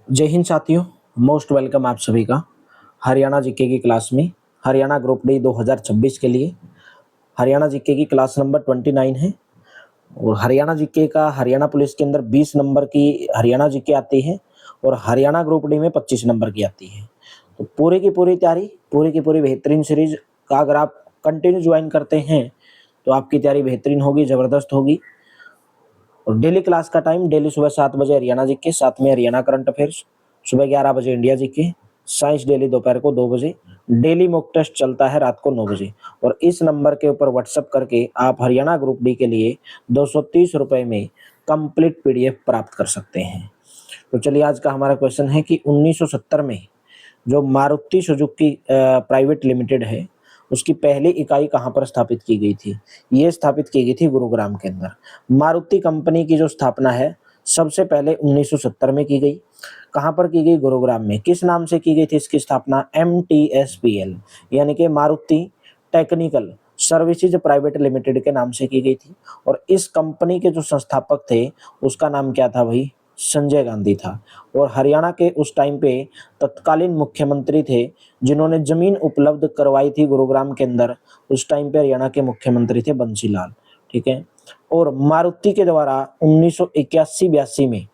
जय हिंद साथियों। Most welcome आप सभी का हरियाणा जीके की क्लास में। हरियाणा ग्रुप डी 2026 के लिए हरियाणा जीके की क्लास नंबर 29 है। और हरियाणा जीके का हरियाणा पुलिस के अंदर 20 नंबर की हरियाणा जीके आती है और हरियाणा ग्रुप डी में 25 नंबर की आती है। तो पूरी की पूरी तैयारी, पूरी की पूरी बेहतरीन सीरीज का अगर आप कंटिन्यू ज्वाइन करते हैं तो आपकी तैयारी बेहतरीन होगी, ज़बरदस्त होगी। और डेली क्लास का टाइम डेली सुबह 7 बजे हरियाणा जीके, साथ में हरियाणा करंट अफेयर्स, सुबह 11 बजे इंडिया जीके, साइंस डेली दोपहर को 2 बजे, डेली मॉक टेस्ट चलता है रात को 9 बजे। और इस नंबर के ऊपर व्हाट्सएप करके आप हरियाणा ग्रुप डी के लिए 230 रुपये में कंप्लीट पीडीएफ प्राप्त कर सकते हैं। तो चलिए, आज का हमारा क्वेश्चन है कि 1970 में जो मारुति सुजुकी प्राइवेट लिमिटेड है, उसकी पहली इकाई कहाँ पर स्थापित की गई थी? ये स्थापित की गई थी गुरुग्राम के अंदर। मारुति कंपनी की जो स्थापना है सबसे पहले 1970 में की गई। कहाँ पर की गई? गुरुग्राम में। किस नाम से की गई थी इसकी स्थापना? MTSPL यानी कि Maruti technical services private limited के नाम से की गई थी। और इस कंपनी के जो संस्थापक थे उसका नाम क्या था भाई? संजय गांधी था। और हरियाणा के उस टाइम पे तत्कालीन मुख्यमंत्री थे जिन्होंने जमीन उपलब्ध करवाई थी गुरुग्राम के अंदर। उस टाइम पे हरियाणा के मुख्यमंत्री थे बंसीलाल। ठीक है। और मारुति के द्वारा 1981-82 में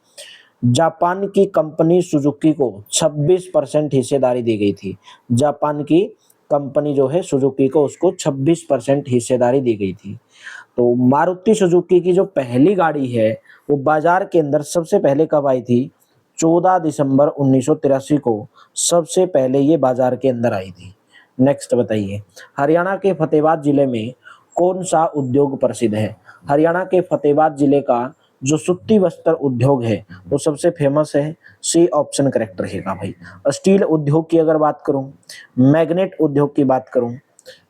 जापान की कंपनी सुजुकी को 26% हिस्सेदारी दी गई थी। जापान की कंपनी जो है सुजुकी को, उसको 26% हिस्सेदारी दी गई थी। तो मारुति सुजुकी की जो पहली गाड़ी है वो बाजार के अंदर सबसे पहले कब आई थी? 14 दिसंबर 1983 को सबसे पहले ये बाजार के अंदर आई थी। नेक्स्ट बताइए, हरियाणा के फतेहाबाद जिले में कौन सा उद्योग प्रसिद्ध है? हरियाणा के फतेहाबाद जिले का जो सूती वस्त्र उद्योग है वो सबसे फेमस है। सी ऑप्शन करेक्ट रहेगा भाई। स्टील उद्योग की अगर बात करूं, मैग्नेट उद्योग की बात करूं,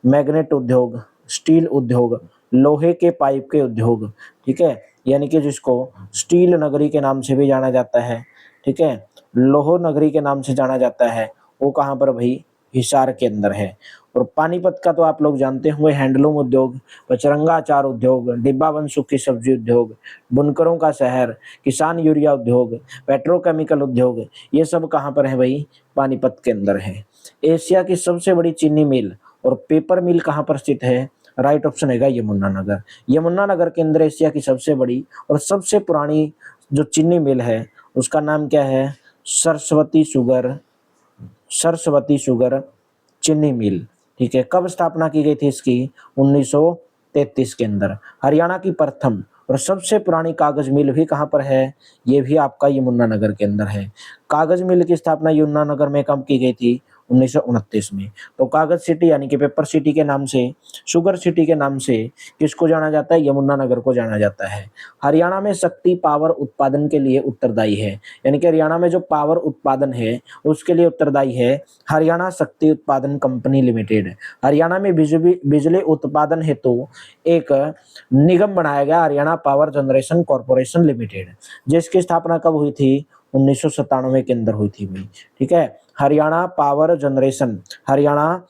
मैग्नेट उद्योग, स्टील उद्योग, लोहे के पाइप के उद्योग, ठीक है, यानी कि जिसको स्टील नगरी के नाम से भी जाना जाता है, ठीक है, लोहो नगरी के नाम से जाना जाता है, वो कहाँ पर भाई? हिसार के अंदर है। और पानीपत का तो आप लोग जानते होंगे, हैंडलूम उद्योग, पचरंगा अचार उद्योग, डिब्बा बंद सूखी सब्जी उद्योग, बुनकरों का शहर, किसान यूरिया उद्योग, पेट्रोकेमिकल उद्योग, ये सब कहाँ पर है भाई? पानीपत के अंदर है। एशिया की सबसे बड़ी चीनी मिल और पेपर मिल कहाँ पर स्थित है? राइट ऑप्शन है यमुनानगर। यमुनानगर के अंदर एशिया की सबसे बड़ी और सबसे पुरानी जो चीनी मिल है उसका नाम क्या है? सरस्वती शुगर, सरस्वती शुगर चीनी मिल। ठीक है। कब स्थापना की गई थी इसकी? 1933 के अंदर। हरियाणा की प्रथम और सबसे पुरानी कागज मिल भी कहाँ पर है? ये भी आपका यमुनानगर के अंदर है। कागज मिल की स्थापना यमुनानगर में कब की गई थी? 1929 में। तो कागज सिटी यानी कि पेपर सिटी के नाम से, शुगर सिटी के नाम से किसको जाना जाता है? यमुनानगर को जाना जाता है। हरियाणा में शक्ति पावर उत्पादन के लिए उत्तरदायी है, यानी कि हरियाणा में जो पावर उत्पादन है उसके लिए उत्तरदायी है हरियाणा शक्ति उत्पादन कंपनी लिमिटेड। हरियाणा में बिजली उत्पादन हेतु एक निगम बनाया गया, Haryana power generation corporation limited, जिसकी स्थापना कब हुई थी? 1997 के अंदर हुई थी भाई। ठीक है। Haryana power generation, Haryana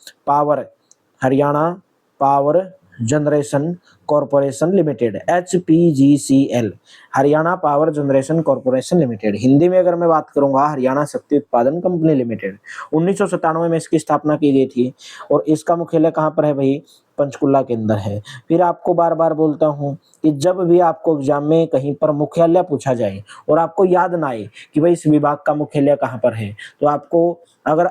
power generation corporation limited, HPGCL, Haryana power generation corporation limited. Hindi में अगर मैं बात करूंगा, हरियाणा शक्ति उत्पादन कंपनी लिमिटेड। 1997 में इसकी स्थापना की गई थी और इसका मुख्यालय कहाँ पर है भाई? पंचकुला के अंदर है। फिर आपको बार बार बोलता हूं कि जब भी आपको एग्जाम में कहीं पर मुख्यालय पूछा जाए और आपको याद ना आए कि भाई इस विभाग का मुख्यालय कहाँ पर है, तो आपको अगर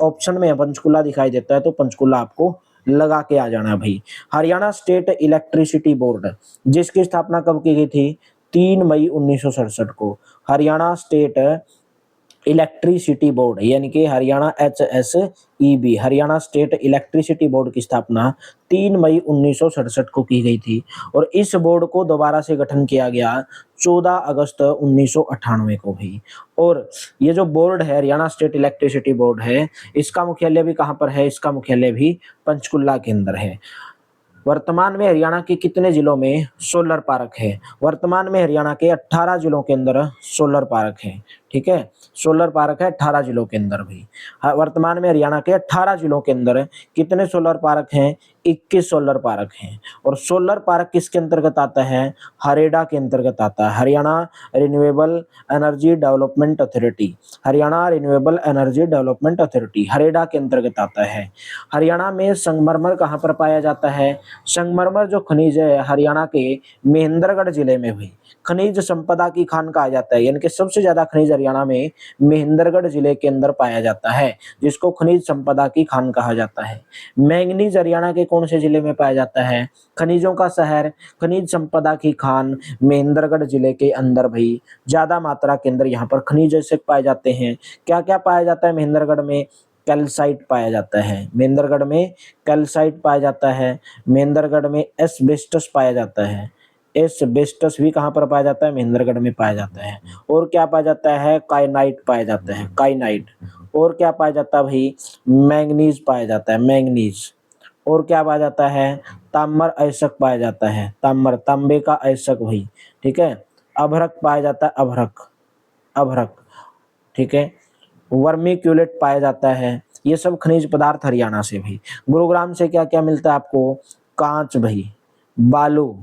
ऑप्शन में पंचकुला दिखाई देता है तो पंचकुला आपको लगा के आ जाना भाई। हरियाणा स्टेट इलेक्ट्रिसिटी बोर्ड, जिसकी स्थापना कब की गई थी? 3 मई 1967 को। हरियाणा स्टेट इलेक्ट्रिसिटी बोर्ड यानी कि Haryana HSEB, Haryana state electricity board की स्थापना 3 मई 1967 को की गई थी। और इस बोर्ड को दोबारा से गठन किया गया 14 अगस्त 1998 को भी। और ये जो बोर्ड है, हरियाणा स्टेट इलेक्ट्रिसिटी बोर्ड है, इसका मुख्यालय भी कहाँ पर है? इसका मुख्यालय भी पंचकुला के अंदर है। वर्तमान में हरियाणा के कितने जिलों में सोलर पार्क है? वर्तमान में हरियाणा के 18 जिलों के अंदर सोलर पार्क है। ठीक है, सोलर पार्क है 18 जिलों के अंदर भाई। वर्तमान में हरियाणा के 18 जिलों के अंदर कितने सोलर पार्क हैं? 21 सोलर पार्क हैं। और सोलर पार्क किसके अंतर्गत आता है? हरेडा के अंतर्गत आता है, Haryana renewable energy development authority. Haryana renewable energy development authority HAREDA के अंतर्गत आता है। हरियाणा में संगमरमर कहाँ पर पाया जाता है? संगमरमर जो खनिज है हरियाणा के महेंद्रगढ़ जिले में हुई खनिज संपदा की खान कहा जाता है, यानी कि सबसे ज्यादा खनिज हरियाणा में महेंद्रगढ़ जिले के अंदर पाया जाता है, जिसको खनिज संपदा की खान कहा जाता है। मैंगनीज हरियाणा के कौन से जिले में पाया जाता है? खनिजों का शहर, खनिज संपदा की खान महेंद्रगढ़ जिले के अंदर भाई ज्यादा मात्रा के अंदर यहाँ पर खनिज ऐसे पाए जाते हैं। क्या क्या पाया जाता है महेंद्रगढ़ में? कैल्साइट पाया जाता है, महेंद्रगढ़ में कैल्साइट पाया जाता है। महेंद्रगढ़ में एस्बेस्टस पाया जाता है, एस्बेस्टस भी कहाँ पर पाया जाता है? महेंद्रगढ़ में पाया जाता है। और क्या पाया जाता है? काइनाइट पाया जाता है, काइनाइट। और क्या पाया जाता है भाई? मैंगनीज पाया जाता है, मैंगनीज। और क्या पाया जाता है? ताम्र अयस्क पाया जाता है, ताम्र, तांबे का अयस्क भाई, ठीक है। अभ्रक पाया जाता है, अभ्रक, अभ्रक, ठीक है। वर्मीक्यूलेट पाया जाता है। ये सब खनिज पदार्थ हरियाणा से भाई। गुरुग्राम से क्या क्या मिलता है आपको? कांच भाई, बालू,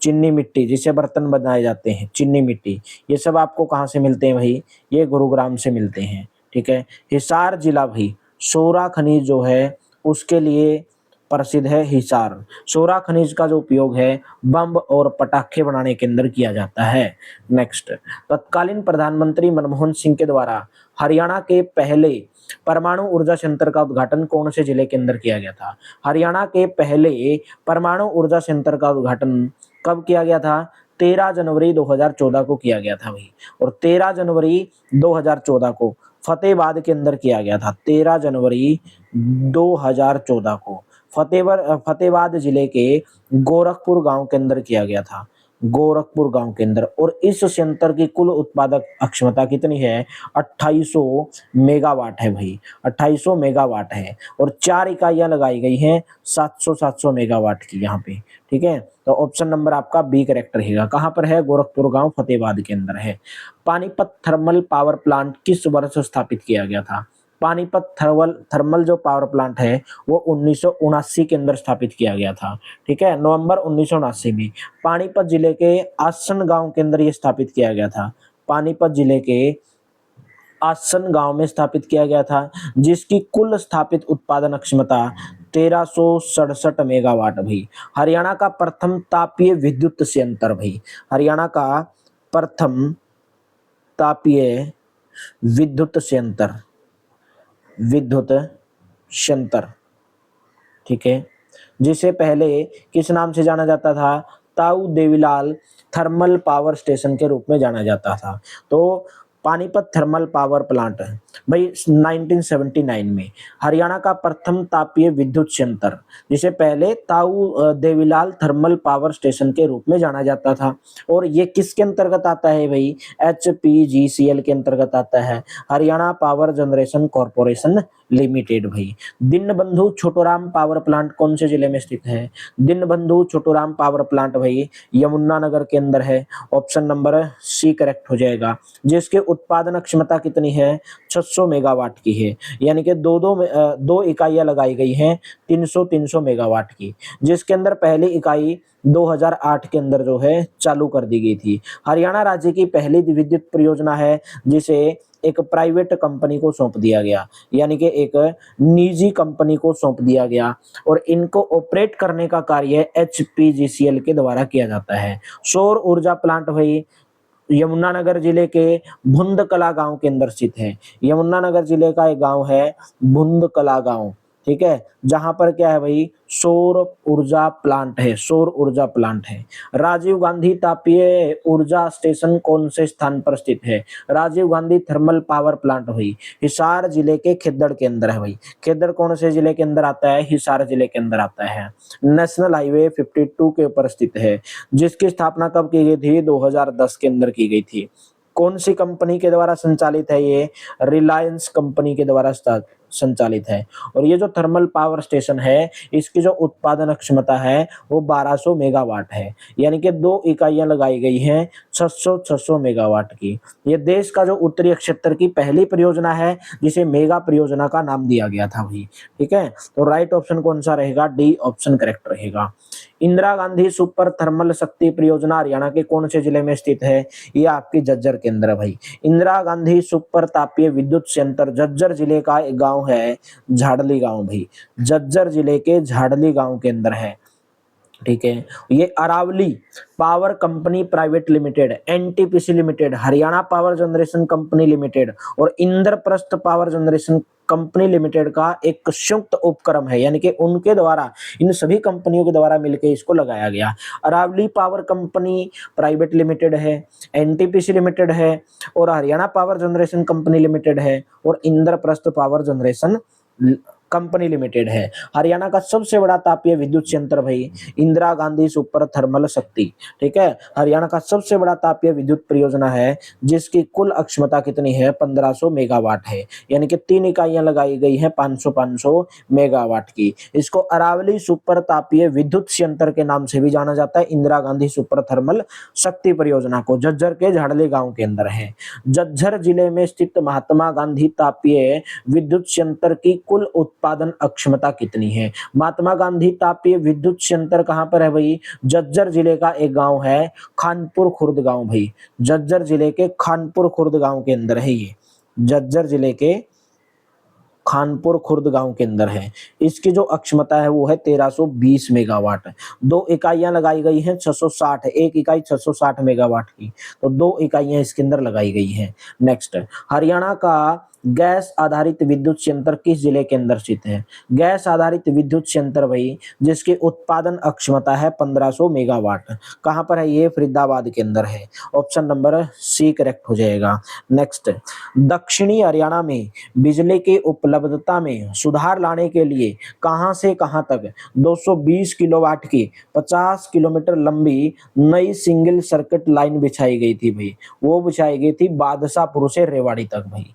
चीनी मिट्टी जिसे बर्तन बनाए जाते हैं, चीनी मिट्टी, ये सब आपको कहाँ से मिलते हैं भाई? ये गुरुग्राम से मिलते हैं, ठीक है। हिसार जिला भाई सोरा खनिज जो है उसके लिए प्रसिद्ध है। हिसार सोरा खनिज का जो उपयोग है बम और पटाखे बनाने के अंदर किया जाता है। नेक्स्ट, तत्कालीन प्रधानमंत्री मनमोहन सिंह के द्वारा हरियाणा के पहले परमाणु ऊर्जा संयंत्र का उद्घाटन कौन से जिले के अंदर किया गया था? हरियाणा के पहले परमाणु ऊर्जा संयंत्र का उद्घाटन कब किया गया था? 13 जनवरी 2014 को किया गया था भाई। और 13 जनवरी 2014 को फतेहाबाद के अंदर किया गया था। 13 जनवरी 2014 को फतेहाबाद जिले के गोरखपुर गांव के अंदर किया गया था, गोरखपुर गांव के अंदर। और इस संयंत्र की कुल उत्पादक क्षमता कितनी है? 2800 मेगावाट है भाई, 2800 मेगावाट है। और 4 इकाइयां लगाई गई हैं 700 मेगावाट की यहाँ पे, ठीक है। तो ऑप्शन नंबर आपका बी करेक्ट रहेगा। कहाँ पर है? गोरखपुर गांव फतेहाबाद के अंदर है। पानीपत थर्मल पावर प्लांट किस वर्ष स्थापित किया गया था? पानीपत थर्मल जो पावर प्लांट है वो 1979 के अंदर स्थापित किया गया था, ठीक है, नवंबर 1979 में। पानीपत जिले के आसन गांव के अंदर ये स्थापित किया गया था। पानीपत जिले के आसन गांव में स्थापित किया गया था, जिसकी कुल स्थापित उत्पादन क्षमता 1367 मेगावाट भाई। हरियाणा का प्रथम तापीय विद्युत संयंत्र भाई, हरियाणा का प्रथम तापीय विद्युत संयंत्र, विद्युत संयंत्र, ठीक है, जिसे पहले किस नाम से जाना जाता था? ताऊ देवीलाल थर्मल पावर स्टेशन के रूप में जाना जाता था। तो पानीपत थर्मल पावर प्लांट है भाई 1979 में हरियाणा का प्रथम तापीय विद्युत संयंत्र, जिसे पहले ताऊ देवीलाल थर्मल पावर स्टेशन के रूप में जाना जाता था। और ये किसके अंतर्गत आता है भाई? HPGCL के अंतर्गत आता है, Haryana power generation corporation limited भाई। दीनबंधु छोटूराम पावर प्लांट कौन से जिले में स्थित है? दीनबंधु छोटूराम पावर प्लांट भाई यमुनानगर के अंदर है। ऑप्शन नंबर सी करेक्ट हो जाएगा। जिसके उत्पादन क्षमता कितनी है? 600 मेगावाट की है, यानी कि दो इकाइयां लगाई गई हैं 300 मेगावाट की, जिसके अंदर पहली इकाई 2008 के अंदर जो है चालू कर दी गई थी। हरियाणा राज्य की पहली विद्युत परियोजना है जिसे एक प्राइवेट कंपनी को सौंप दिया गया, यानी कि एक निजी कंपनी को सौंप दिया गया। और इनको ऑपरेट करने का कार्य HPGCL के द्वारा किया जाता है। सौर ऊर्जा प्लांट भाई यमुनानगर जिले के भुंदकला गांव के अंदर स्थित है। यमुनानगर जिले का एक गांव है भुंदकला गांव, ठीक है, जहां पर क्या है भाई? सौर ऊर्जा प्लांट है, सौर ऊर्जा प्लांट है। राजीव गांधी तापीय ऊर्जा स्टेशन कौन से स्थान पर स्थित है? Rajiv Gandhi thermal power plant भाई हिसार जिले के खेद्दड़ के अंदर है भाई। खेद्दड़ कौन से जिले के अंदर आता है? हिसार जिले के अंदर आता है। नेशनल हाईवे 52 के ऊपर स्थित है, जिसकी स्थापना कब की गई थी? 2010 के अंदर की गई थी। कौन सी कंपनी के द्वारा संचालित है ये? रिलायंस कंपनी के द्वारा संचालित है। और ये जो थर्मल पावर स्टेशन है, इसकी जो उत्पादन क्षमता है वो 1200 मेगावाट है, यानी कि 2 इकाइयां लगाई गई हैं 600 मेगावाट की। ये देश का जो उत्तरी क्षेत्र की पहली परियोजना है जिसे मेगा परियोजना का नाम दिया गया था भाई। ठीक है, तो राइट ऑप्शन कौन सा रहेगा? डी ऑप्शन करेक्ट रहेगा। इंदिरा गांधी सुपर थर्मल शक्ति परियोजना हरियाणा के कौन से जिले में स्थित है? ये आपकी झज्जर के अंदर है भाई। इंदिरा गांधी सुपर तापीय विद्युत संयंत्र झज्जर जिले का एक गांव है झाड़ली गांव भाई। झज्जर जिले के झाड़ली गांव के अंदर है। ठीक है, ये Aravali power company private limited, NTPC limited, Haryana power generation company limited और Indraprastha power generation company limited का एक संयुक्त उपक्रम है, यानी कि उनके द्वारा, इन सभी कंपनियों के द्वारा मिलकर इसको लगाया गया। Aravali power company private limited है, एनटीपीसी लिमिटेड है और Haryana power generation company limited है और Indraprastha power generation company limited है। हरियाणा का सबसे बड़ा तापीय विद्युत संयंत्र भाई इंदिरा गांधी सुपर थर्मल शक्ति। ठीक है, हरियाणा का सबसे बड़ा तापीय विद्युत परियोजना है जिसकी कुल क्षमता कितनी है? 1500 मेगावाट है, यानी कि 3 इकाइयां लगाई गई हैं 500 मेगावाट की। इसको अरावली सुपर तापीय विद्युत संयंत्र के नाम से भी जाना जाता है, इंदिरा गांधी सुपर थर्मल शक्ति परियोजना को। झज्जर के झाड़ली गांव के अंदर है। झज्जर जिले में स्थित महात्मा गांधी तापीय विद्युत संयंत्र की कुल उत्पादन क्षमता कितनी है? महात्मा गांधी तापीय विद्युत संयंत्र कहां पर है भाई? झज्जर जिले का एक गांव है खानपुर खुर्द गांव भाई। झज्जर जिले के खानपुर खुर्द गांव के अंदर है ये। झज्जर जिले के खानपुर खुर्द गांव के अंदर है। इसकी जो क्षमता है वो है 1320 मेगावाट। 2 इकाइयां लगाई गई हैं 660, एक इकाई 660 मेगावाट की, तो 2 इकाइयां इसके अंदर लगाई गई हैं। नेक्स्ट, हरियाणा का गैस आधारित विद्युत संयंत्र किस जिले के अंदर स्थित है? गैस आधारित विद्युत संयंत्र भाई जिसकी उत्पादन क्षमता है 1500 मेगावाट, कहां पर है ये? फरीदाबाद के अंदर है। ऑप्शन नंबर सी करेक्ट हो जाएगा। नेक्स्ट, दक्षिणी हरियाणा में बिजली की उपलब्धता में सुधार लाने के लिए कहां से कहां तक 220 किलोवाट की 50 किलोमीटर लंबी नई सिंगल सर्किट लाइन बिछाई गई थी भाई। वो बिछाई गई थी बादशाहपुर से रेवाड़ी तक भाई,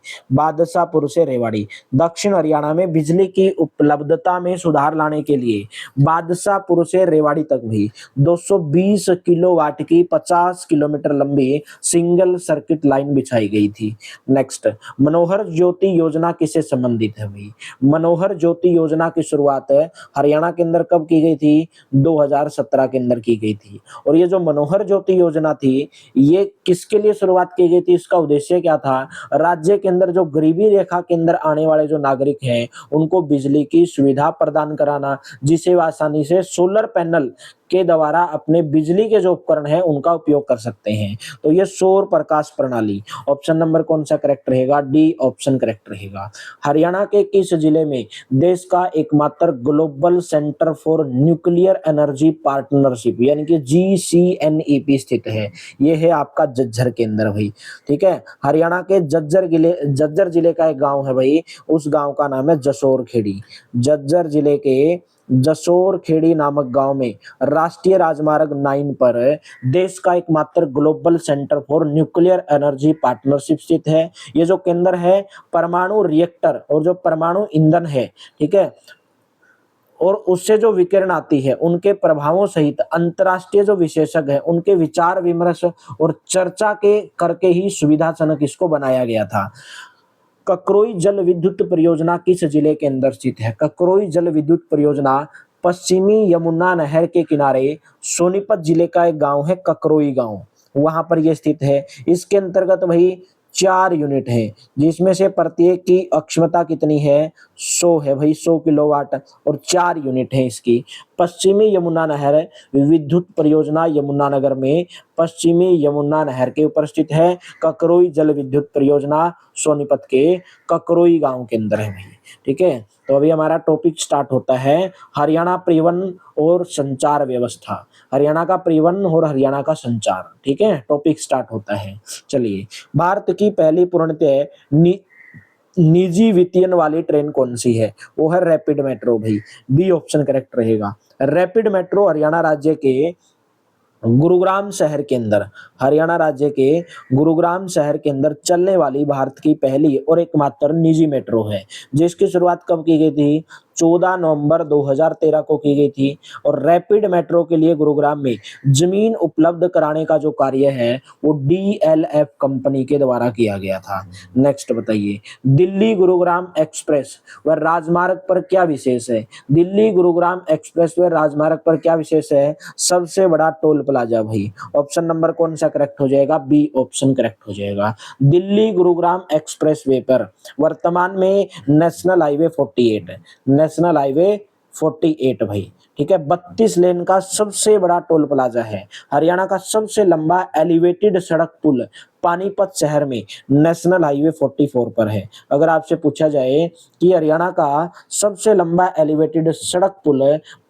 बादशाहपुर से रेवाड़ी। दक्षिण हरियाणा में बिजली की उपलब्धता में सुधार लाने के लिए बादशाहपुर से रेवाड़ी तक भी 220 किलोवाट की 50 किलोमीटर लंबी सिंगल सर्किट लाइन बिछाई गई थी। नेक्स्ट, मनोहर ज्योति योजना किससे संबंधित है भाई? मनोहर ज्योति योजना की शुरुआत हरियाणा के अंदर कब की गई थी? 2017 के अंदर की गई थी। और ये जो मनोहर ज्योति योजना थी ये किसके लिए शुरुआत की गई थी? इसका उद्देश्य क्या था? राज्य के अंदर जो गरीबी रेखा के अंदर आने वाले जो नागरिक हैं उनको बिजली की सुविधा प्रदान कराना, जिसे आसानी से सोलर पैनल के द्वारा अपने बिजली के जो उपकरण हैं उनका उपयोग कर सकते हैं। तो ये सौर प्रकाश प्रणाली। ऑप्शन नंबर कौन सा करेक्ट रहेगा? डी ऑप्शन करेक्ट रहेगा। हरियाणा के किस जिले में देश का एकमात्र global centre for nuclear energy partnership यानी कि GCNEP स्थित है? ये है आपका झज्जर के अंदर भाई। ठीक है, हरियाणा के झज्जर जिले का एक गांव है भाई, उस गांव का नाम है जसोर खेड़ी। झज्जर जिले के जसोर खेड़ी नामक गांव में राष्ट्रीय राजमार्ग 9 पर देश का एकमात्र global centre for nuclear energy partnership स्थित है। ये जो केंद्र है परमाणु रिएक्टर और जो परमाणु ईंधन है, ठीक है, और उससे जो विकिरण आती है उनके प्रभावों सहित अंतर्राष्ट्रीय जो विशेषज्ञ हैं उनके विचार विमर्श और चर्चा के करके ही सुविधाजनक इसको बनाया गया था। ककरोई जल विद्युत परियोजना किस जिले के अंदर स्थित है? ककरोई जल विद्युत परियोजना पश्चिमी यमुना नहर के किनारे सोनीपत जिले का एक गांव है ककरोई गांव, वहां पर यह स्थित है। इसके अंतर्गत भाई 4 यूनिट है जिसमें से प्रत्येक की क्षमता कितनी है? 100 है भाई, 100 किलोवाट और 4 यूनिट है इसकी। पश्चिमी यमुना नहर विद्युत परियोजना यमुनानगर में पश्चिमी यमुना नहर के ऊपर स्थित है। ककरोई जल विद्युत परियोजना सोनीपत के ककरोई गांव के अंदर है भाई। ठीक है, तो अभी हमारा टॉपिक स्टार्ट होता है हरियाणा परिवहन और संचार व्यवस्था। हरियाणा का परिवहन और हरियाणा का संचार। ठीक है, टॉपिक स्टार्ट होता है। चलिए, भारत की पहली पूर्णतः निजी वितीयन वाली ट्रेन कौन सी है? वो है रैपिड मेट्रो भाई। बी ऑप्शन करेक्ट रहेगा। रैपिड मेट्रो हरियाणा राज्य के गुरुग्राम शहर के अंदर, हरियाणा राज्य के गुरुग्राम शहर के अंदर चलने वाली भारत की पहली और एकमात्र निजी मेट्रो है, जिसकी शुरुआत कब की गई थी? 14 नवंबर 2013 को की गई थी। और रैपिड मेट्रो के लिए गुरुग्राम में जमीन उपलब्ध कराने का जो कार्य है वो डीएलएफ कंपनी के द्वारा किया गया था। नेक्स्ट बताइए, दिल्ली गुरुग्राम एक्सप्रेस व राजमार्ग पर क्या विशेष है? दिल्ली गुरुग्राम एक्सप्रेस व राजमार्ग पर क्या विशेष है? सबसे बड़ा टोल प्लाजा भाई। ऑप्शन नंबर कौन सा करेक्ट हो जाएगा? बी ऑप्शन करेक्ट हो जाएगा। दिल्ली गुरुग्राम एक्सप्रेस वे पर वर्तमान में नेशनल हाईवे 48 है, नेशनल हाईवे 48 भाई, ठीक है। 32 लेन का सबसे बड़ा टोल प्लाजा है। हरियाणा का सबसे लंबा एलिवेटेड सड़क पुल पानीपत शहर में नेशनल हाईवे 44 पर है। अगर आपसे पूछा जाए कि हरियाणा का सबसे लंबा एलिवेटेड सड़क पुल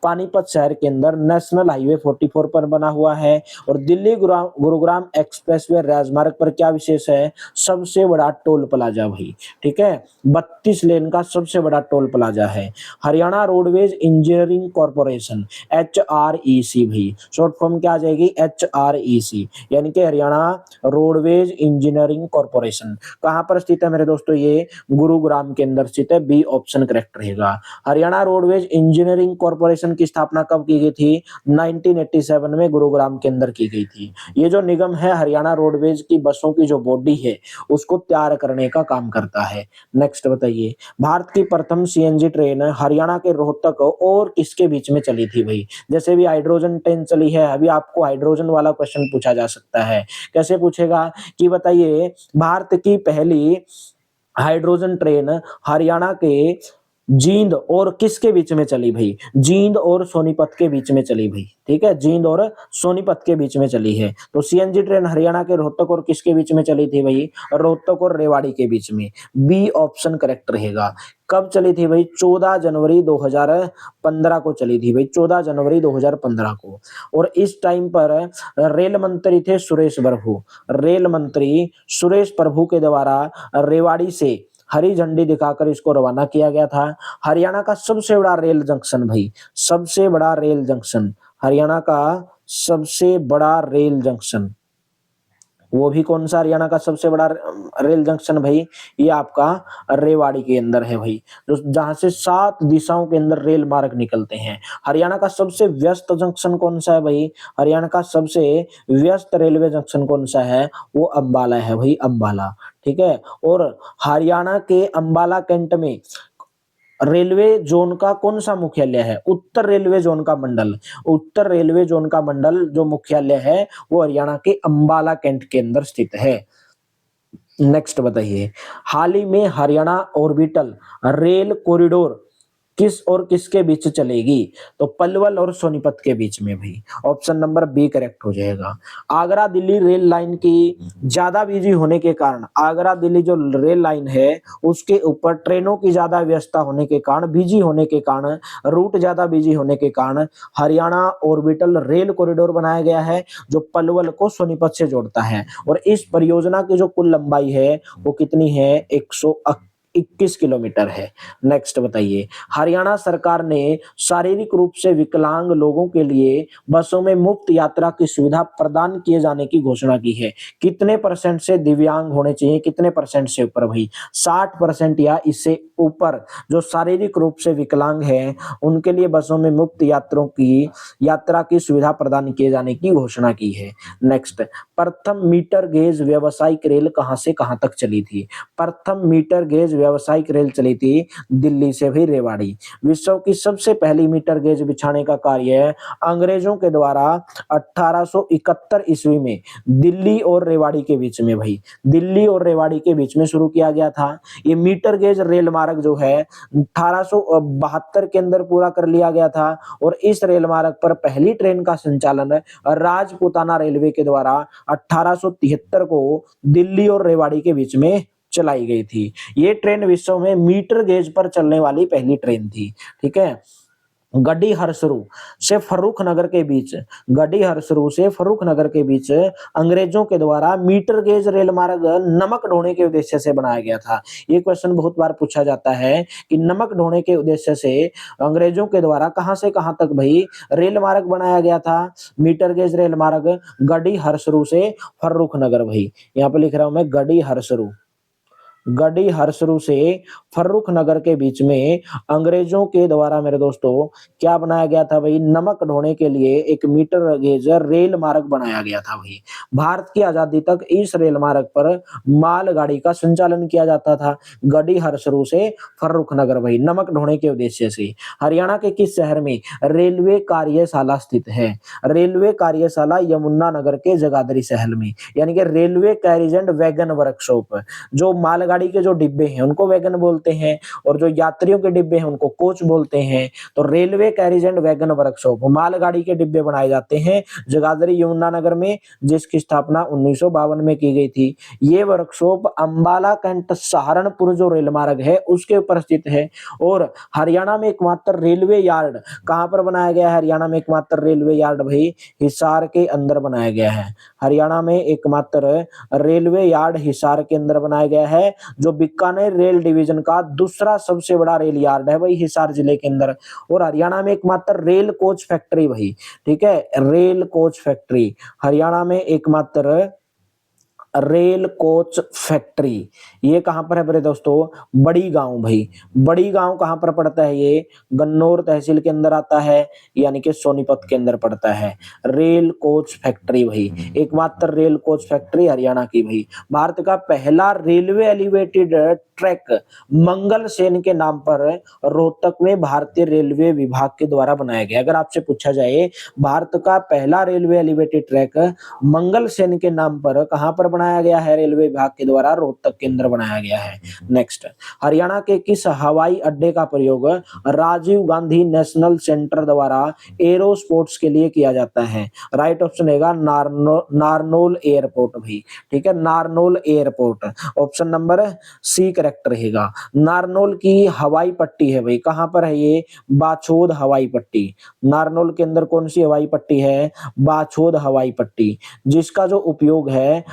पानीपत शहर के अंदर नेशनल हाईवे 44 पर बना हुआ है, और दिल्ली गुरुग्राम एक्सप्रेसवे राजमार्ग पर क्या विशेष है? सबसे बड़ा टोल प्लाजा भाई, ठीक है। 32 लेन का सबसे बड़ा टोल प्लाजा है। Haryana roadways engineering corporation, HREC भाई, शॉर्ट फॉर्म क्या आ जाएगी? HREC, यानी कि हरियाणा रोडवेज इंजीनियरिंग कॉर्पोरेशन कहां पर स्थित है मेरे दोस्तों? ये गुरुग्राम के अंदर स्थित है। बी ऑप्शन करेक्ट रहेगा। हरियाणा रोडवेज इंजीनियरिंग कॉर्पोरेशन की स्थापना कब की गई थी? 1987 में गुरुग्राम के अंदर की गई थी। ये जो निगम है हरियाणा रोडवेज की बसों की जो बॉडी है उसको तैयार करने का काम करता है। नेक्स्ट बताइए, भारत की प्रथम सीएनजी ट्रेन हरियाणा के रोहतक और किसके बीच में चली थी भाई? जैसे भी हाइड्रोजन ट्रेन चली है, अभी आपको हाइड्रोजन वाला क्वेश्चन पूछा जा सकता है। कैसे पूछेगा कि बताइए भारत की पहली हाइड्रोजन ट्रेन हरियाणा के जींद और किसके बीच में चली भाई? जींद और सोनीपत के बीच में चली भाई, ठीक है। जींद और सोनीपत के बीच में चली है। तो सीएनजी ट्रेन हरियाणा के रोहतक और किसके बीच में चली थी भाई? रोहतक और रेवाड़ी के बीच में। बी ऑप्शन करेक्ट रहेगा। कब चली थी भाई? 14 जनवरी 2015 को चली थी भाई, 14 जनवरी 2015 को। और इस टाइम पर रेल मंत्री थे सुरेश प्रभु। रेल मंत्री सुरेश प्रभु के द्वारा रेवाड़ी से हरी झंडी दिखाकर इसको रवाना किया गया था। हरियाणा का सबसे बड़ा रेल जंक्शन भाई, सबसे बड़ा रेल जंक्शन, हरियाणा का सबसे बड़ा रेल जंक्शन, वो भी कौन सा? हरियाणा का सबसे बड़ा रेल जंक्शन भाई, ये आपका रेवाड़ी के अंदर है भाई, जो जहां से 7 दिशाओं के अंदर रेल मार्ग निकलते हैं। हरियाणा का सबसे व्यस्त जंक्शन कौन सा है भाई? हरियाणा का सबसे व्यस्त रेलवे जंक्शन कौन सा है? वो अंबाला है भाई, अंबाला, ठीक है। और हरियाणा के अंबाला कैंट में रेलवे जोन का कौन सा मुख्यालय है? उत्तर रेलवे जोन का मंडल, उत्तर रेलवे जोन का मंडल जो मुख्यालय है वो हरियाणा के अंबाला कैंट के अंदर स्थित है। नेक्स्ट बताइए, हाल ही में हरियाणा ऑर्बिटल रेल कॉरिडोर किस और किसके बीच चलेगी? तो पलवल और सोनीपत के बीच में भाई। ऑप्शन नंबर बी करेक्ट हो जाएगा। आगरा दिल्ली रेल लाइन की ज्यादा बिजी होने के कारण, आगरा दिल्ली जो रेल लाइन है उसके ऊपर ट्रेनों की ज्यादा व्यवस्था होने के कारण, बिजी होने के कारण, रूट ज्यादा बिजी होने के कारण हरियाणा ऑर्बिटल रेल कॉरिडोर बनाया गया है जो पलवल को सोनीपत से जोड़ता है। और इस परियोजना की जो कुल लंबाई है वो कितनी है? 121 किलोमीटर है। नेक्स्ट बताइए, हरियाणा सरकार ने शारीरिक रूप से विकलांग लोगों के लिए बसों में मुफ्त यात्रा की सुविधा प्रदान किए जाने की घोषणा की है। कितने परसेंट से दिव्यांग होने चाहिए, कितने परसेंट से ऊपर भाई? 60% या इससे ऊपर जो शारीरिक रूप से विकलांग हैं उनके लिए बसों में मुफ्त यात्रा की सुविधा प्रदान किए जाने की घोषणा की है। नेक्स्ट, प्रथम मीटर गेज व्यावसायिक रेल कहां से कहां तक चली थी? प्रथम मीटर गेज व्यावसायिक रेल चली थी दिल्ली से भी रेवाड़ी। विश्व की सबसे पहली मीटर गेज बिछाने का कार्य अंग्रेजों के द्वारा 1871 ईस्वी में दिल्ली और रेवाड़ी के बीच में भाई, दिल्ली और रेवाड़ी के बीच में शुरू किया गया था। ये मीटर गेज रेल मार्ग जो है 1872 के अंदर पूरा कर लिया गया था। और इस रेल मार्ग पर पहली ट्रेन का संचालन राजपुताना रेलवे के द्वारा 1873 को दिल्ली और रेवाड़ी के बीच में चलाई गई थी। ये ट्रेन विश्व में मीटर गेज पर चलने वाली पहली ट्रेन थी, ठीक है। गड्डी हरसरू से फर्रुख नगर के बीच, गड्डी हरसरू से फर्रुख नगर के बीच अंग्रेजों के द्वारा मीटर गेज रेल मार्ग नमक ढोने के उद्देश्य से बनाया गया था। ये क्वेश्चन बहुत बार पूछा जाता है कि नमक ढोने के उद्देश्य से अंग्रेजों के द्वारा कहां से कहां तक भाई रेल मार्ग बनाया गया था? मीटर गेज रेल मार्ग गड्डी हरसरू से फर्रुख नगर भाई। यहाँ पे लिख रहा हूं मैं गड्डी हरसरू, गडी हरसरू से फर्रुख नगर के बीच में अंग्रेजों के द्वारा मेरे दोस्तों क्या बनाया गया था भाई? नमक ढोने के लिए एक मीटर गेज रेल मार्ग बनाया गया था भाई। भारत की आजादी तक इस रेल मार्ग पर मालगाड़ी का संचालन किया जाता था। गडी हरसरू से फर्रुख नगर भाई, नमक ढोने के उद्देश्य से। हरियाणा के किस शहर में रेलवे कार्यशाला स्थित है? रेलवे कार्यशाला यमुनानगर के जगाधरी शहर में, यानी कि railway carriage and wagon workshop. जो मालगाड़ी के जो डिब्बे हैं उनको वैगन बोलते हैं, और जो यात्रियों के डिब्बे हैं उनको कोच बोलते हैं। तो railway carriage and wagon workshop, मालगाड़ी के डिब्बे बनाए जाते हैं जगाधरी यमुनानगर में, जिसकी स्थापना 1952 में की गई थी। ये वर्कशॉप अंबाला कैंट सहारनपुर जो रेल मार्ग है उसके ऊपर स्थित है। और हरियाणा में एकमात्र रेलवे यार्ड कहां पर बनाया गया है? हरियाणा में एकमात्र रेलवे यार्ड भाई हिसार के अंदर बनाया गया है। हरियाणा में एकमात्र रेलवे यार्ड हिसार के अंदर बनाया गया है, जो बीकानेर रेल डिवीजन का दूसरा सबसे बड़ा रेल यार्ड है भाई हिसार जिले के अंदर। और हरियाणा में एकमात्र रेल कोच फैक्ट्री भाई, ठीक है, रेल कोच फैक्ट्री हरियाणा में एकमात्र रेल कोच फैक्ट्री। ये कहां पर है मेरे दोस्तों? बड़ी गांव भाई। बड़ी गांव कहां पर पड़ता है? ये गन्नौर तहसील के अंदर आता है, यानी कि सोनीपत के अंदर पड़ता है। रेल कोच फैक्ट्री भाई, एकमात्र रेल कोच फैक्ट्री हरियाणा की भाई। भारत का पहला रेलवे एलिवेटेड ट्रैक मंगल सेन के नाम पर रोहतक में भारतीय रेलवे विभाग के द्वारा बनाया गया। अगर आपसे पूछा जाए भारत का पहला रेलवे एलिवेटेड ट्रैक मंगल सेन के नाम पर कहां पर बनाया गया है? रेलवे विभाग के द्वारा रोहतक के अंदर बनाया गया है। नेक्स्ट, हरियाणा के किस हवाई अड्डे का प्रयोग राजीव गांधी नेशनल सेंटर द्वारा एरो स्पोर्ट्स के लिए किया जाता है? राइट ऑप्शन रहेगा नारनौल एयरपोर्ट भाई, ठीक है, Narnaul airport. Option number C correct रहेगा। नारनौल की हवाई पट्टी है भाई, कहां पर है ये? बाछोद हवाई पट्टी। नारनौल के अंदर कौन सी हवाई पट्टी है? बाछोद हवाई पट्टी, जिसका जो उपयोग है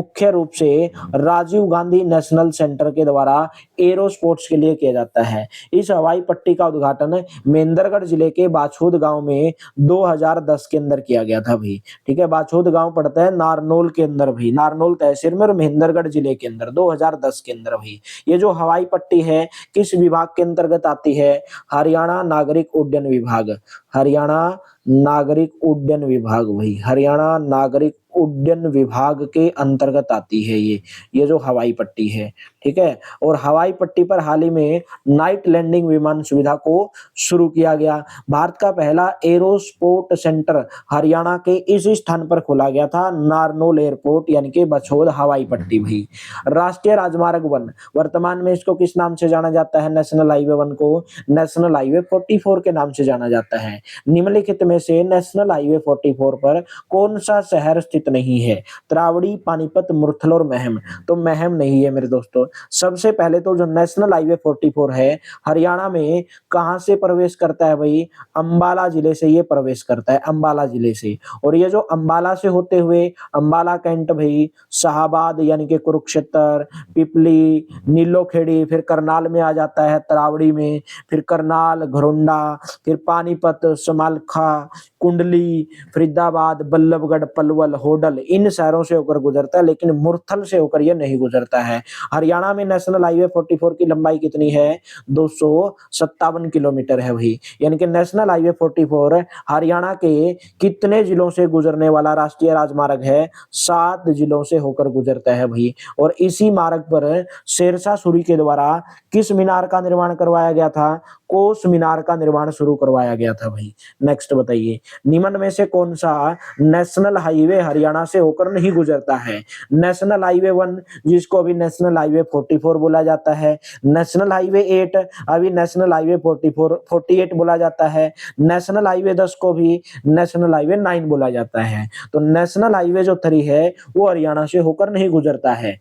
मुख्य रूप से राजीव गांधी नेशनल सेंटर के द्वारा एरो स्पोर्ट्स के लिए किया जाता है। इस हवाई पट्टी का उद्घाटन महेंद्रगढ़ जिले के बाछोद गांव में 2010 के अंदर किया गया था भाई, ठीक है। बाछोद गांव पड़ता है नारनौल के अंदर भाई, नारनौल तहसील में और महेंद्रगढ़ जिले के अंदर 2010 के अंदर भाई। ये जो हवाई पट्टी है किस विभाग के अंतर्गत आती है? हरियाणा नागरिक उड्डयन विभाग, हरियाणा नागरिक उड्डयन विभाग भाई, हरियाणा नागरिक उड्डयन विभाग के अंतर्गत आती है ये जो हवाई पट्टी है, ठीक है। और हवाई पट्टी पर हाल ही में नाइट लैंडिंग विमान सुविधा को शुरू किया गया। भारत का पहला एरोस्पोर्ट सेंटर हरियाणा के इस स्थान पर खोला गया था, नारनौल एयरपोर्ट, यानी कि बछौद हवाई पट्टी भाई। राष्ट्रीय राजमार्ग 1 वर्तमान में इसको किस नाम से जाना जाता है? नेशनल हाईवे 1 को नेशनल हाईवे 44 के नाम से जाना जाता है। निम्नलिखित में से नेशनल हाईवे 44 पर कौन सा शहर स्थित नहीं है? त्रावड़ी, पानीपत, मुरथल और महम। तो महम नहीं है मेरे दोस्तों। सबसे पहले तो जो नेशनल हाईवे 44 है हरियाणा में कहां से प्रवेश करता है भाई? अंबाला जिले से ये प्रवेश करता है, अंबाला जिले से। और ये जो अंबाला से होते हुए अंबाला कैंट भाई, शाहबाद यानी कि कुरुक्षेत्र, पिपली, नीलोखेड़ी, फिर करनाल में आ जाता है, तरावड़ी में, फिर करनाल, घरोंडा, फिर पानीपत, समालखा, कुंडली, फरीदाबाद, बल्लभगढ़, पलवल, होडल, इन शहरों से होकर गुजरता है, लेकिन मुरथल से होकर यह नहीं गुजरता है। हरियाणा में नेशनल हाईवे 44 की लंबाई कितनी है? 257 किलोमीटर है भाई, यानी कि नेशनल हाईवे 44 हरियाणा के कितने जिलों से गुजरने वाला राष्ट्रीय राजमार्ग है? 7 जिलों से होकर गुजरता है भाई। और इसी मार्ग पर शेरशाह सूरी के द्वारा किस मीनार का निर्माण करवाया गया था? कोस मीनार का निर्माण शुरू करवाया गया था भाई। नेक्स्ट बताइए, निम्न में से कौन सा नेशनल हाईवे हरियाणा से होकर नहीं गुजरता है? नेशनल हाईवे 1 जिसको अभी नेशनल हाईवे 44 बोला जाता है, नेशनल हाईवे 8 अभी नेशनल हाईवे 48 बोला जाता है, नेशनल हाईवे 10 को भी नेशनल हाईवे 9 बोला जाता है। तो नेशनल हाईवे जो 3 है वो हरियाणा से होकर नहीं गुजरता है।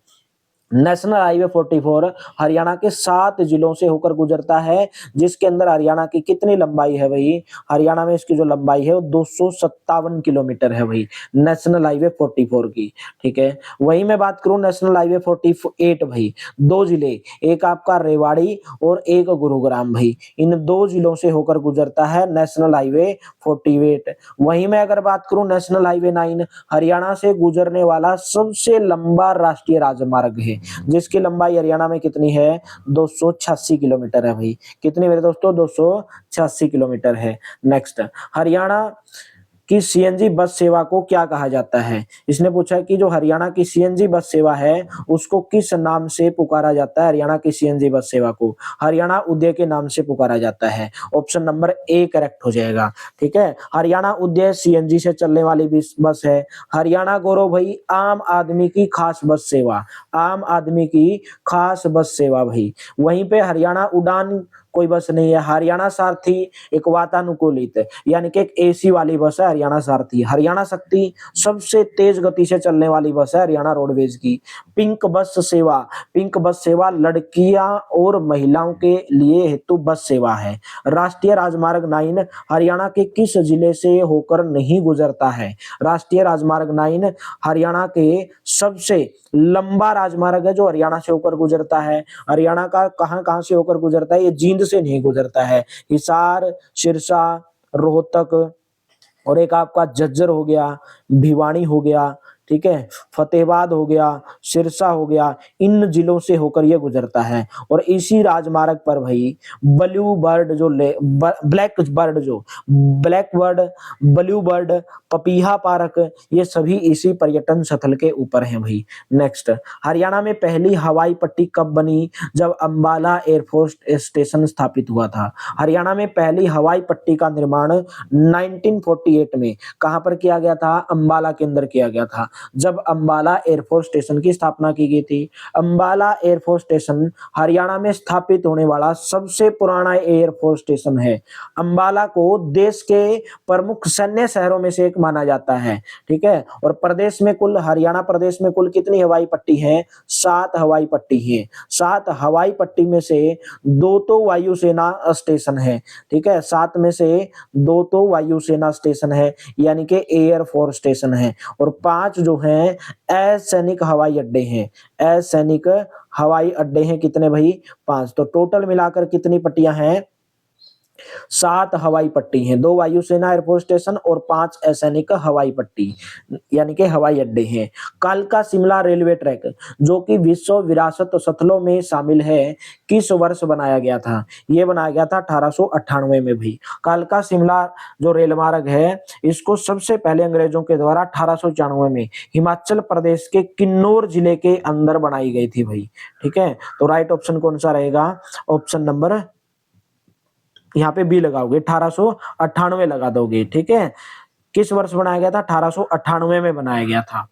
नेशनल हाईवे 44 हरियाणा के 7 जिलों से होकर गुजरता है, जिसके अंदर हरियाणा की कितनी लंबाई है भाई? हरियाणा में इसकी जो लंबाई है वो 257 किलोमीटर है भाई, नेशनल हाईवे 44 की। ठीक है, वहीं मैं बात करूं नेशनल हाईवे 48 भाई, 2 जिले, एक आपका रेवाड़ी और एक गुरुग्राम भाई, इन 2 जिलों से होकर गुजरता है नेशनल हाईवे 48। वहीं मैं अगर बात करूं नेशनल हाईवे 9 हरियाणा से गुजरने वाला सबसे लंबा राष्ट्रीय राजमार्ग है, जिसकी लंबाई हरियाणा में कितनी है? 286 किलोमीटर है भाई। कितनी मेरे दोस्तों? 286 किलोमीटर है। नेक्स्ट, हरियाणा की सीएनजी बस सेवा को क्या कहा जाता है? इसने पूछा है कि जो हरियाणा की सीएनजी बस सेवा है उसको किस नाम से पुकारा जाता है? हरियाणा की सीएनजी बस सेवा को हरियाणा उदय के नाम से पुकारा जाता है। ऑप्शन नंबर ए करेक्ट हो जाएगा। ठीक है, हरियाणा उदय सीएनजी से चलने वाली बस है। हरियाणा गौरव भाई आम आदमी की खास बस सेवा, आम आदमी की खास बस सेवा भाई। वहीं पे हरियाणा उड़ान कोई बस नहीं है। हरियाणा सारथी एक वातानुकूलित यानी कि एक एसी वाली बस है हरियाणा सारथी। हरियाणा शक्ति सबसे तेज गति से चलने वाली बस है हरियाणा रोडवेज की। पिंक बस सेवा, पिंक बस सेवा लड़कियां और महिलाओं के लिए हेतु बस सेवा है। राष्ट्रीय राजमार्ग 9 हरियाणा के किस जिले से होकर नहीं गुजरता है? राष्ट्रीय राजमार्ग 9 हरियाणा के सबसे लंबा राजमार्ग है जो हरियाणा से होकर गुजरता है। हरियाणा का कहां कहां से होकर गुजरता है? ये जींद से नहीं गुजरता है। हिसार, सिरसा, रोहतक और एक आपका झज्जर हो गया, भिवानी हो गया, ठीक है, फतेहाबाद हो गया, सिरसा हो गया, इन जिलों से होकर ये गुजरता है। और इसी राजमार्ग पर भाई ब्लू बर्ड जो ब्लैक बर्ड जो ब्लैक बर्ड, ब्लू बर्ड, पपीहा पार्क, ये सभी इसी पर्यटन स्थल के ऊपर हैं भाई। नेक्स्ट, हरियाणा में पहली हवाई पट्टी कब बनी? जब अंबाला एयरफोर्स स्टेशन स्थापित हुआ था। हरियाणा में पहली हवाई पट्टी का निर्माण 1948 में कहां पर किया गया था? अंबाला के अंदर किया गया था, जब अंबाला एयरफोर्स स्टेशन की स्थापना की गई थी। अंबाला एयरफोर्स स्टेशन हरियाणा में स्थापित होने वाला सबसे पुराना एयरफोर्स स्टेशन है। अंबाला को देश के प्रमुख सैन्य शहरों में से एक माना जाता है। ठीक है, और प्रदेश में कुल, हरियाणा प्रदेश में कुल कितनी हवाई पट्टी है? 7 हवाई पट्टी है। 7 हवाई पट्टी में से 2 तो वायुसेना स्टेशन है। ठीक है, 7 में से 2 तो वायुसेना स्टेशन है यानी कि एयरफोर्स स्टेशन है, और 5 जो हैं असैनिक हवाई अड्डे हैं। असैनिक हवाई अड्डे हैं कितने भाई? 5। तो टोटल मिलाकर कितनी पट्टियां हैं? 7 हवाई पट्टी हैं, 2 वायुसेना एयरफोर्स स्टेशन और 5 असैनिक हवाई पट्टी यानी कि हवाई अड्डे हैं। कालका शिमला रेलवे ट्रैक जो कि विश्व विरासत स्थलों में शामिल है, किस वर्ष बनाया गया था? ये बनाया गया था 1898 में भाई। कालका शिमला जो रेल मार्ग है इसको सबसे पहले अंग्रेजों के द्वारा 1894 में हिमाचल प्रदेश के किन्नौर जिले के अंदर बनाई गई थी भाई। ठीक है, तो राइट ऑप्शन कौन सा रहेगा? ऑप्शन नंबर, यहाँ पे बी लगाओगे, 1898 लगा दोगे। ठीक है, किस वर्ष बनाया गया था? 1898 में बनाया गया था।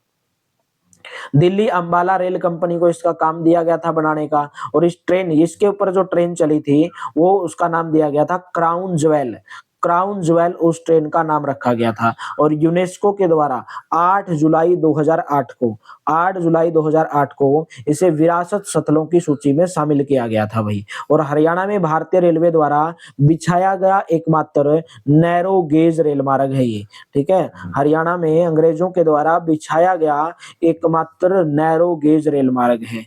दिल्ली अंबाला रेल कंपनी को इसका काम दिया गया था बनाने का, और इस ट्रेन, इसके ऊपर जो ट्रेन चली थी वो उसका नाम दिया गया था क्राउन ज्वेल। क्राउन ज्वेल उस ट्रेन का नाम रखा गया था, और यूनेस्को के द्वारा 8 जुलाई 2008 को 8 जुलाई 2008 को इसे विरासत स्थलों की सूची में शामिल किया गया था भाई। और हरियाणा में भारतीय रेलवे द्वारा बिछाया गया एकमात्र नैरो गेज रेल मार्ग है ये। ठीक है, हरियाणा में अंग्रेजों के द्वारा बिछाया गया एकमात्र नैरो गेज रेल मार्ग है।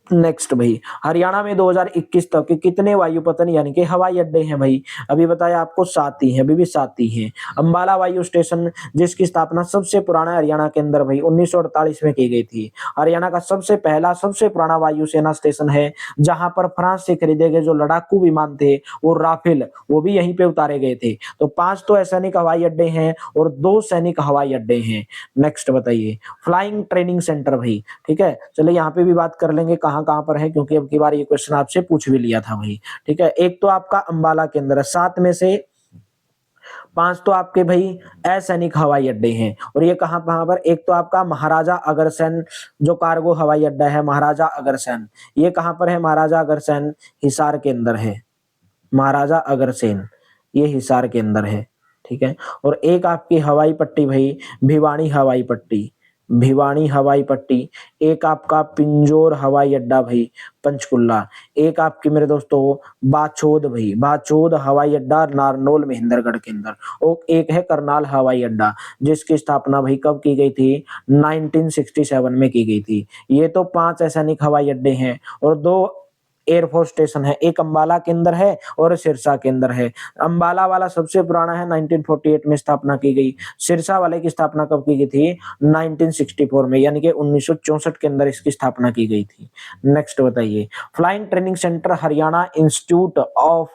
नेक्स्ट भाई, हरियाणा में 2021 तक के कितने वायुपतन यानी कि हवाई अड्डे हैं भाई? अभी बताया आपको 7 ही हैं, अभी भी 7 ही हैं। अंबाला वायु स्टेशन जिसकी स्थापना सबसे पुराना हरियाणा के अंदर भाई 1948 में की गई थी। हरियाणा का सबसे पहला सबसे पुराना वायुसेना स्टेशन है, जहां पर फ्रांस से खरीदे गए जो लड़ाकू विमान थे वो राफेल, वो भी यहीं पे उतारे गए थे। तो 5 तो सैनिक हवाई अड्डे हैं और 2 सैनिक हवाई अड्डे हैं। नेक्स्ट बताइए, फ्लाइंग ट्रेनिंग सेंटर भाई। ठीक है, चलिए यहाँ पे भी बात कर लेंगे कहाँ कहाँ पर है, क्योंकि अब की बार ये क्वेश्चन आपसे पूछ भी लिया था भाई। ठीक है, एक तो आपका अंबाला के अंदर है, 7 में से 5 तो आपके भाई असैनिक हवाई अड्डे हैं, और ये कहाँ कहाँ पर? एक तो आपका महाराजा अग्रसेन जो कार्गो हवाई अड्डा है, महाराजा अग्रसेन, ये कहाँ पर है? महाराजा अग्रसेन हिसार के अंदर है। महाराजा अग्रसेन ये हिसार के अंदर है। ठीक है, और एक आपकी हवाई पट्टी भाई भिवानी हवाई पट्टी, भिवानी हवाई पट्टी, एक आपका पिंजौर हवाई अड्डा भाई पंचकुला, एक आपकी मेरे दोस्तों बाछोद भाई, बाछोद हवाई अड्डा नारनौल महेंद्रगढ़ के अंदर, और एक है करनाल हवाई अड्डा जिसकी स्थापना भाई कब की गई थी, 1967 में की गई थी। ये तो 5 सैनिक हवाई अड्डे हैं और 2 एयरफोर्स स्टेशन है, एक अंबाला के अंदर है और सिरसा के अंदर है। अंबाला वाला सबसे पुराना है, 1948 में स्थापना की गई। सिरसा वाले की स्थापना कब की गई थी, 1964 में, यानी कि 1964 के अंदर इसकी स्थापना की गई थी। नेक्स्ट बताइए, flying training centre Haryana institute of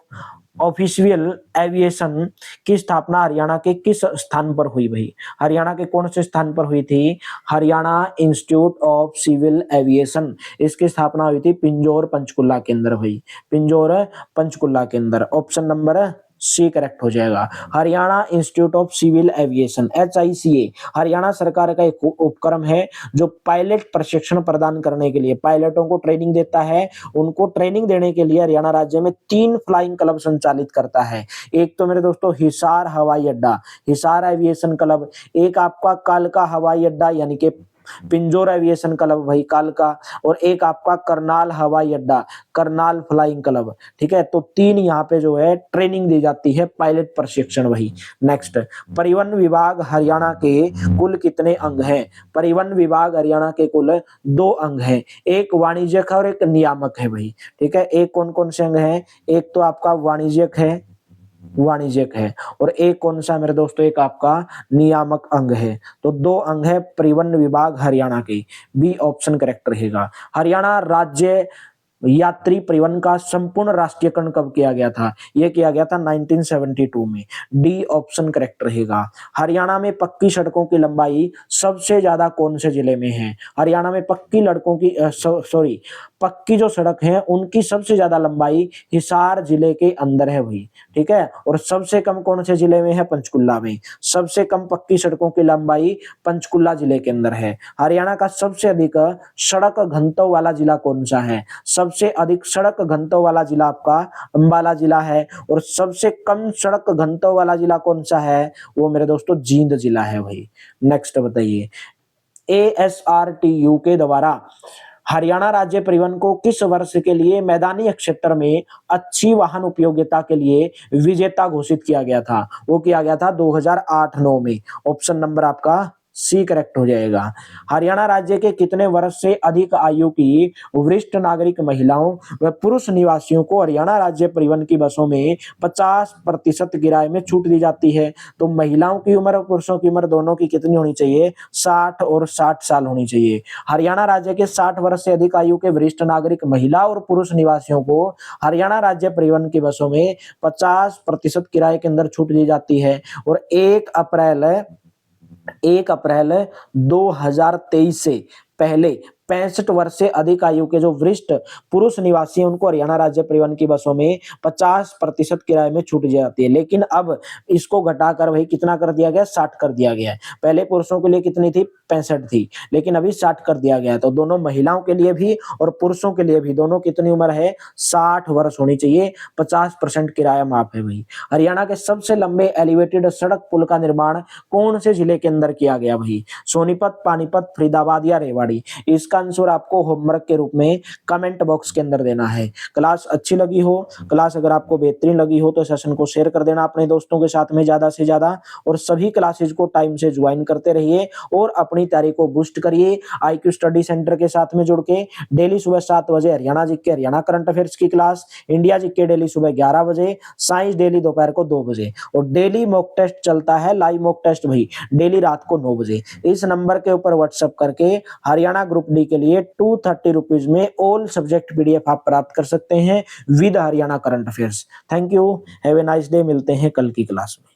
official aviation की स्थापना हरियाणा के किस स्थान पर हुई भाई, हरियाणा के कौन से स्थान पर हुई थी, Haryana institute of civil aviation, इसकी स्थापना हुई थी पिंजौर पंचकुला के अंदर भाई, पिंजौर पंचकुला के अंदर। ऑप्शन नंबर सी करेक्ट हो जाएगा। Haryana institute of civil aviation HICA Haryana सरकार का एक उपक्रम है जो पायलट प्रशिक्षण प्रदान करने के लिए पायलटों को ट्रेनिंग देता है। उनको ट्रेनिंग देने के लिए हरियाणा राज्य में 3 फ्लाइंग क्लब संचालित करता है। एक तो मेरे दोस्तों हिसार हवाई अड्डा, हिसार एविएशन क्लब, एक आपका कालका हवाई अड्डा यानी कि पिंजौर एविएशन क्लब भाई कालका, और एक आपका करनाल हवाई अड्डा, करनाल फ्लाइंग क्लब। ठीक है, तो 3 यहाँ पे जो है ट्रेनिंग दी जाती है, पायलट प्रशिक्षण भाई। नेक्स्ट, परिवहन विभाग हरियाणा के कुल कितने अंग हैं, परिवहन विभाग हरियाणा के कुल 2 अंग हैं, एक वाणिज्यिक और एक नियामक है भाई। ठीक है, एक कौन कौन से अंग हैं, एक तो आपका वाणिज्यिक है, वाणिज्यिक है, और एक कौन सा मेरे दोस्तों, एक आपका नियामक अंग है। तो 2 अंग है परिवहन विभाग हरियाणा के, बी ऑप्शन करेक्ट रहेगा। हरियाणा राज्य यात्री परिवहन का संपूर्ण राष्ट्रीयकरण कब किया गया था, यह किया गया था 1972 में, डी ऑप्शन करेक्ट रहेगा। हरियाणा में पक्की सड़कों की लंबाई सबसे ज्यादा कौन से जिले में है, हरियाणा में पक्की लड़कों की सॉरी पक्की जो सड़क है उनकी सबसे ज्यादा लंबाई हिसार जिले के अंदर है भाई। ठीक है, और सबसे कम कौन से जिले में है, पंचकुला में। सबसे कम पक्की सड़कों की लंबाई पंचकुला जिले के अंदर है। हरियाणा का सबसे अधिक सड़क घनत्व वाला जिला कौन सा है, सबसे अधिक सड़क घनत्व वाला जिला आपका अंबाला जिला है, और सबसे कम सड़क घनत्व वाला जिला कौन सा है, वो मेरे दोस्तों जींद जिला है भाई। नेक्स्ट बताइए, ASRTU के द्वारा हरियाणा राज्य परिवहन को किस वर्ष के लिए मैदानी क्षेत्र में अच्छी वाहन उपयोगिता के लिए विजेता घोषित किया गया था, वो किया गया था 2008-9 में। ऑप्शन नंबर आपका सी करेक्ट हो जाएगा। हरियाणा राज्य के कितने वर्ष से अधिक आयु की वरिष्ठ नागरिक महिलाओं व पुरुष निवासियों को हरियाणा राज्य परिवहन की बसों में 50% किराए में छूट दी जाती है। तो महिलाओं की उम्र और पुरुषों की उम्र दोनों की कितनी होनी चाहिए, 60 और 60 साल होनी चाहिए। हरियाणा राज्य के 60 वर्ष से अधिक आयु के वरिष्ठ नागरिक महिला और पुरुष निवासियों को हरियाणा राज्य परिवहन की बसों में 50% किराए के अंदर छूट दी जाती है। और 1 अप्रैल 2023 से पहले 65 वर्ष से अधिक आयु के जो वरिष्ठ पुरुष निवासी हैं उनको हरियाणा राज्य परिवहन की बसों में 50% किराए में छूट दी जाती है। लेकिन अब इसको घटाकर भाई कितना कर दिया गया, 60 कर दिया गया है। पहले पुरुषों के लिए कितनी थी, 65 थी, लेकिन अभी 60 कर दिया गया है। तो दोनों महिलाओं के लिए भी और पुरुषों के लिए भी दोनों कितनी उम्र है, 60 वर्ष होनी चाहिए। 50% किराया माफ है भाई। हरियाणा के सबसे लंबे एलिवेटेड सड़क पुल का निर्माण कौन से जिले के अंदर किया गया भाई, सोनीपत, पानीपत, फरीदाबाद या रेवाड़ी। इसका आंसर आपको होमवर्क के रूप में कमेंट बॉक्स के अंदर देना है। क्लास अच्छी लगी हो, क्लास अगर आपको बेहतरीन लगी हो तो सेशन को शेयर कर देना अपने दोस्तों के साथ में ज्यादा से ज्यादा, और सभी क्लासेज को टाइम से ज्वाइन करते रहिए और अपनी तैयारी को बूस्ट करिए। IQ स्टडी सेंटर के साथ में जुड़ के डेली सुबह 7 बजे Haryana GK Haryana current affairs की क्लास, इंडिया जीके डेली सुबह 11 बजे, साइंस डेली दोपहर को 2 बजे, और डेली मॉक टेस्ट चलता है, लाइव मॉक टेस्ट भाई डेली रात को 9 बजे। इस नंबर के ऊपर व्हाट्सएप करके हरियाणा ग्रुप डी के लिए 230 रुपीज में ऑल सब्जेक्ट PDF आप प्राप्त कर सकते हैं with Haryana current affairs. Thank you, have a nice day, मिलते हैं कल की क्लास में।